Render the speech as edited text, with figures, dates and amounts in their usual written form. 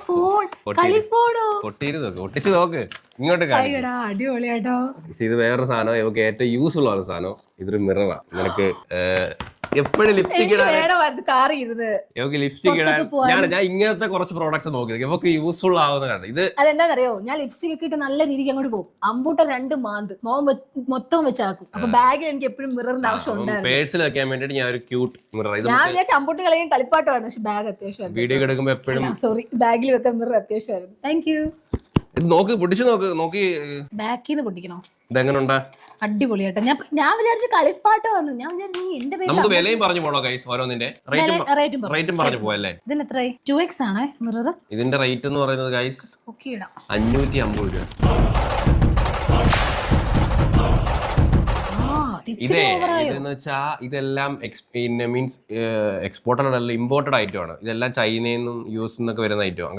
Phone കളിഫോണോ? ഒട്ടിച്ച് നോക്ക്, ഇങ്ങോട്ട് കാണിക്കും. അടിപൊളിയാട്ടോ. ഇത് വേറൊരു സാധനം, നമുക്ക് ഏറ്റവും യൂസ്ഫുൾ ആണ് സാധനം. ഇതൊരു മിററാ. നിനക്ക് എപ്പോഴും ലിപ്സ്റ്റിക് ഇടാൻ, നമുക്ക് ലിപ്സ്റ്റിക് ഇടാൻ ഞാൻ ഇങ്ങനത്തെ കുറച്ച് പ്രോഡക്ട്സ് നോക്കി നമുക്ക് യൂസ്ഫുൾ ആവുന്ന കാരണം. ഇത് അതെന്താണെന്നറിയോ, ഞാൻ ലിപ്സ്റ്റിക് ഒക്കെ ഇട്ട് നല്ല രീതിക്ക് അങ്ങോട്ട് പോകും. അമ്പൂട്ട 2 മാന്ത് മൊത്തം വെച്ചാക്കും. അപ്പൊ ബാഗിൽ എനിക്ക് എപ്പോഴും മിററിന്റെ ആവശ്യം ഉണ്ടായിരുന്നു. പേഴ്സിൽ വെക്കാൻ വേണ്ടിട്ട് ഞാൻ ഒരു ക്യൂട്ട് മിറർ. ഞാൻ വിചാരിച്ച അമ്പൂട്ട് കളിയും കളിപ്പാട്ടമായിരുന്നു, പക്ഷെ ബാഗ് അത്യാവശ്യമായിരുന്നു. വീഡിയോ എടുക്കുമ്പോ എപ്പോഴും സോറി, ബാഗിൽ വെക്കാൻ മിറർ അത്യാവശ്യമായിരുന്നു. Thank you. ഇത് നോക്ക്, പൊട്ടിച്ചു നോക്ക്, നോക്കി. ബാക്കിൽ നിന്ന് പൊട്ടിക്കണോ? ഇതെങ്ങനെയുണ്ടാ? അടിപൊളിയാട്ടോ. ഞാൻ വിചാരിച്ച കളിപ്പാട്ടം വന്നു. ഞാൻ വിചാരിച്ചു എന്റെ പേര്. നമുക്ക് വിലയും പറഞ്ഞു പോണോ ഗൈസ്? ഓരോന്നിന്റെ റേറ്റും പറഞ്ഞു പോയല്ലേ? ഇതിന് എത്രയായി? 2x ആണ് മിറർ. ഇതിന്റെ റേറ്റ് എന്ന് പറയുന്നത് ഗൈസ് 550 രൂപ. ഇതെന്ന് വെച്ചാ ഇതെല്ലാം മീൻസ് എക്സ്പോർട്ടഡ് അല്ല, ഇമ്പോർട്ടഡ് ഐറ്റം ആണ്. ഇതെല്ലാം ചൈനയിൽ നിന്നും US നിന്നൊക്കെ വരുന്ന ഐറ്റം.